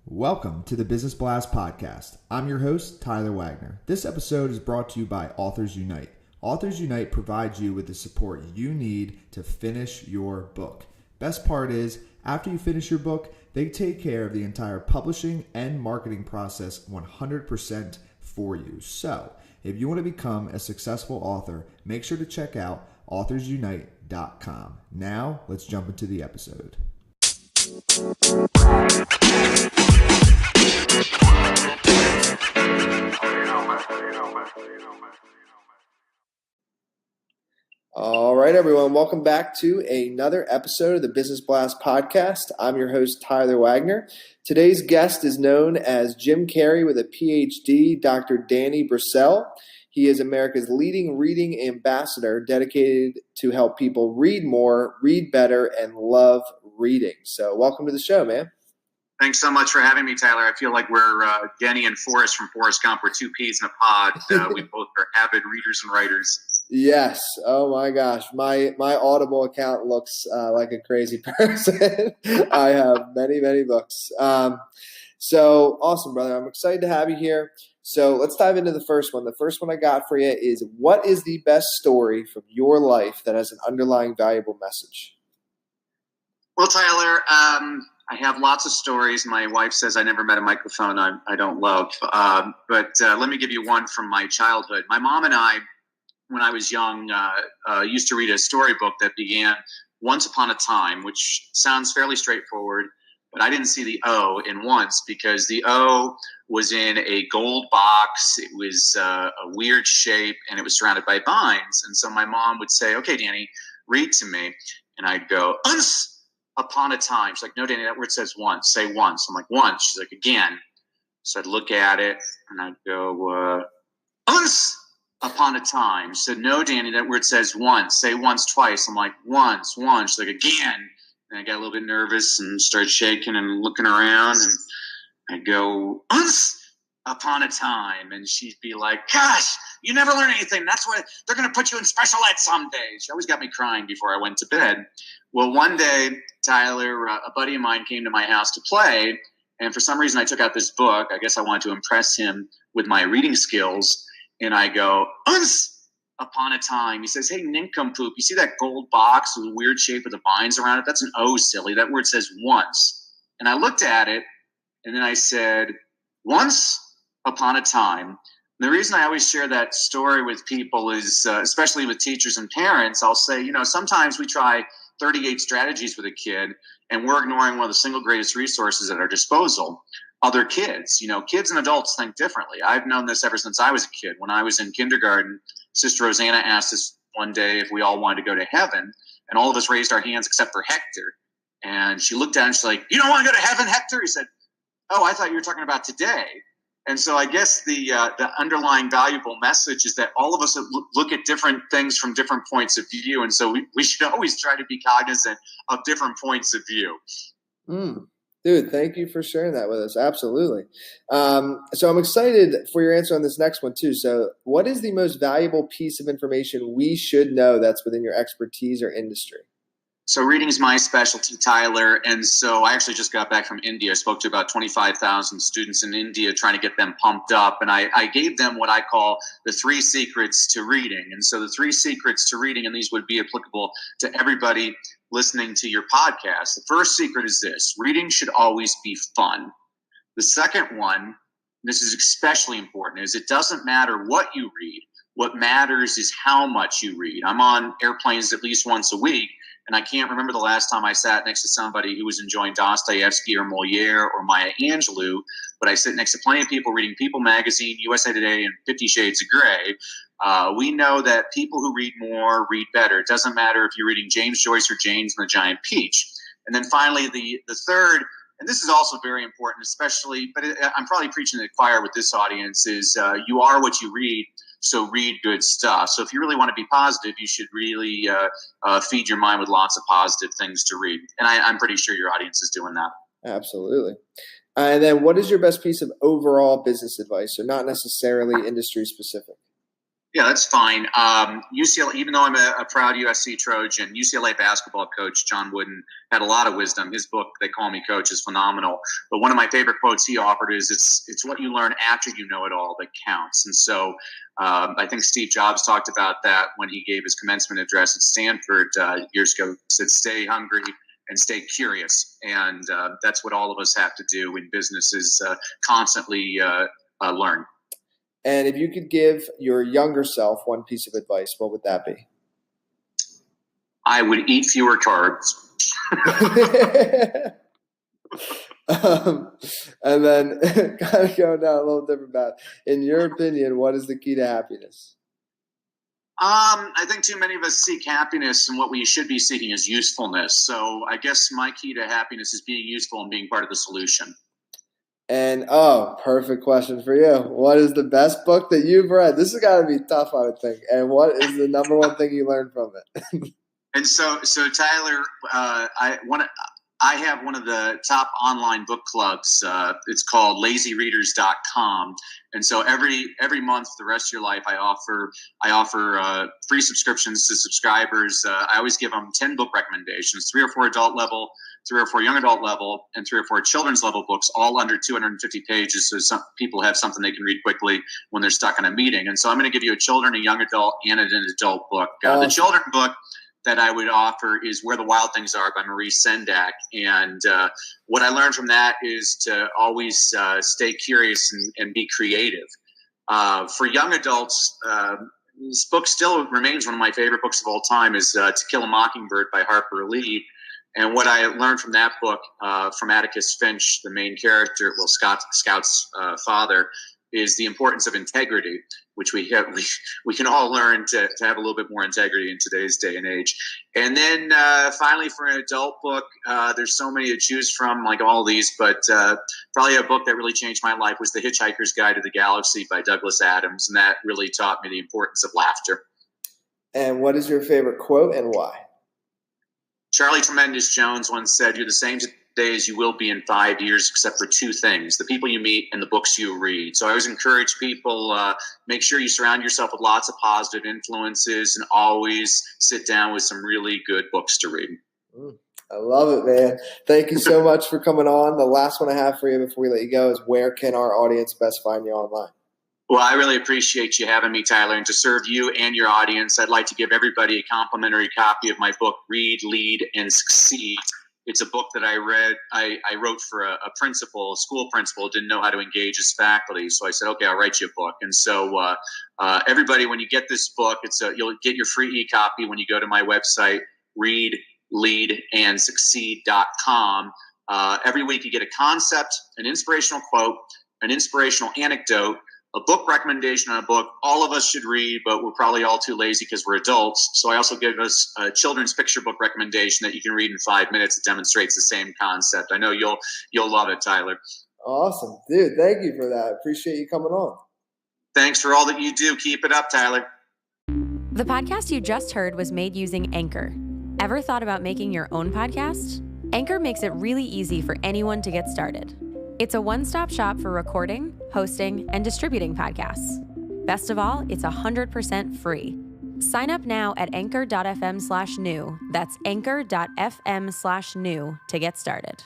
Welcome to the Business Blast Podcast. I'm your host, Tyler Wagner. This episode is brought to you by Authors Unite. Authors Unite provides you with the support you need to finish your book. Best part is, after you finish your book, they take care of the entire publishing and marketing process 100% for you. So, if you want to become a successful author, make sure to check out authorsunite.com. Now, let's jump into the episode. All right, everyone. Welcome back to another episode of the Business Blast Podcast. I'm your host, Tyler Wagner. Today's guest is known as Jim Carrey with a PhD, Dr. Danny Brassell. He is America's leading reading ambassador dedicated to help people read more, read better, and love reading. So welcome to the show, man. Thanks so much for having me, Tyler. I feel like we're Denny and Forrest from Forrest Gump. We're two peas in a pod. We both are avid readers and writers. Yes. Oh my gosh. My Audible account looks like a crazy person. I have many books. So awesome, brother. I'm excited to have you here. So let's dive into the first one. The first one I got for you is, what is the best story from your life that has an underlying valuable message? Well, Tyler, I have lots of stories. My wife says I never met a microphone I don't love. But let me give you one from my childhood. My mom and I, when I was young, used to read a storybook that began Once Upon a Time, which sounds fairly straightforward, but I didn't see the O in once because the O was in a gold box. It was a weird shape, and it was surrounded by vines. And so my mom would say, "Okay, Danny, read to me." And I'd go, "Once upon a time." She's like, "No, Danny, that word says once. Say once." I'm like, "Once." She's like, "Again." So I'd look at it, and I'd go, "Once upon a time." She said, "No, Danny, that word says once. Say once twice." I'm like, "Once." She's like, "Again." And I got a little bit nervous and started shaking and looking around, and I'd go, "Once upon a time." And she'd be like, "Gosh, you never learn anything. That's why they're going to put you in special ed someday." She always got me crying before I went to bed. Well, one day, Tyler, a buddy of mine came to my house to play, and for some reason I took out this book. I guess I wanted to impress him with my reading skills, and I go, "Once upon a time." He says, "Hey, nincompoop, you see that gold box with a weird shape with the vines around it? That's an O, silly. That word says once." And I looked at it, and then I said, "Once upon a time." And the reason I always share that story with people is, especially with teachers and parents, I'll say, sometimes we try 38 strategies with a kid, and we're ignoring one of the single greatest resources at our disposal, other kids. Kids and adults think differently. I've known this ever since I was a kid. When I was in kindergarten, Sister Rosanna asked us one day if we all wanted to go to heaven, and all of us raised our hands except for Hector. And she looked at him, she's like, "You don't want to go to heaven, Hector?" He said, "Oh, I thought you were talking about today." And so I guess the underlying valuable message is that all of us look at different things from different points of view. And so we should always try to be cognizant of different points of view. Dude, thank you for sharing that with us. Absolutely. So I'm excited for your answer on this next one too. So what is the most valuable piece of information we should know that's within your expertise or industry? So reading is my specialty, Tyler. And so I actually just got back from India. I spoke to about 25,000 students in India trying to get them pumped up. And I gave them what I call the 3 secrets to reading. And so the 3 secrets to reading, and these would be applicable to everybody listening to your podcast. The first secret is this: reading should always be fun. The second one, this is especially important, is it doesn't matter what you read. What matters is how much you read. I'm on airplanes at least once a week, and I can't remember the last time I sat next to somebody who was enjoying Dostoevsky or Moliere or Maya Angelou, but I sit next to plenty of people reading People Magazine, USA Today, and 50 Shades of Grey. We know that people who read more read better. It doesn't matter if you're reading James Joyce or James and the Giant Peach. And then finally, the third, and this is also very important, especially, but I'm probably preaching to the choir with this audience, is you are what you read. So read good stuff. So if you really want to be positive, you should really feed your mind with lots of positive things to read. And I'm pretty sure your audience is doing that. Absolutely. And then what is your best piece of overall business advice? So not necessarily industry specific. Yeah, that's fine. UCLA, even though I'm a proud USC Trojan, UCLA basketball coach John Wooden had a lot of wisdom. His book, They Call Me Coach, is phenomenal. But one of my favorite quotes he offered is, "It's what you learn after you know it all that counts." And so I think Steve Jobs talked about that when he gave his commencement address at Stanford years ago. He said, "Stay hungry and stay curious," and that's what all of us have to do in business: is constantly learn. And if you could give your younger self one piece of advice, what would that be? I would eat fewer carbs. And then kind of going down a little different path. In your opinion, what is the key to happiness? I think too many of us seek happiness, and what we should be seeking is usefulness. So I guess my key to happiness is being useful and being part of the solution. And perfect question for you. What is the best book that you've read? This has got to be tough, I would think. And what is the number one thing you learned from it? And so Tyler, I have one of the top online book clubs. It's called LazyReaders.com, and so every month for the rest of your life, I offer free subscriptions to subscribers. I always give them 10 book recommendations, 3 or 4 adult level, 3 or 4 young adult level, and 3 or 4 children's level books, all under 250 pages, so some people have something they can read quickly when they're stuck in a meeting. And so I'm going to give you a children, a young adult, and an adult book. The children book that I would offer is Where the Wild Things Are by Marie Sendak. And what I learned from that is to always stay curious and be creative. For young adults, this book still remains one of my favorite books of all time, is To Kill a Mockingbird by Harper Lee. And what I learned from that book, from Atticus Finch, the main character, Scout's father, is the importance of integrity, which we can all learn to have a little bit more integrity in today's day and age. And then finally, for an adult book, there's so many to choose from, like all these, but probably a book that really changed my life was The Hitchhiker's Guide to the Galaxy by Douglas Adams, and that really taught me the importance of laughter. And what is your favorite quote and why? Charlie Tremendous Jones once said, "You're the same today as you will be in 5 years, except for 2 things: the people you meet and the books you read." So I always encourage people, make sure you surround yourself with lots of positive influences and always sit down with some really good books to read. I love it, man. Thank you so much for coming on. The last one I have for you before we let you go is, where can our audience best find you online? Well, I really appreciate you having me, Tyler. And to serve you and your audience, I'd like to give everybody a complimentary copy of my book, Read, Lead, and Succeed. It's a book that I read. I wrote for a school principal, didn't know how to engage his faculty. So I said, okay, I'll write you a book. And so everybody, when you get this book, you'll get your free e-copy when you go to my website, readleadandsucceed.com. Every week you get a concept, an inspirational quote, an inspirational anecdote, a book recommendation on a book all of us should read, but we're probably all too lazy because we're adults. So I also give us a children's picture book recommendation that you can read in 5 minutes. It demonstrates the same concept. I know you'll love it, Tyler. Awesome. Dude, thank you for that. Appreciate you coming on. Thanks for all that you do. Keep it up, Tyler. The podcast you just heard was made using Anchor. Ever thought about making your own podcast? Anchor makes it really easy for anyone to get started. It's a one-stop shop for recording, hosting, and distributing podcasts. Best of all, it's 100% free. Sign up now at anchor.fm/new. That's anchor.fm/new to get started.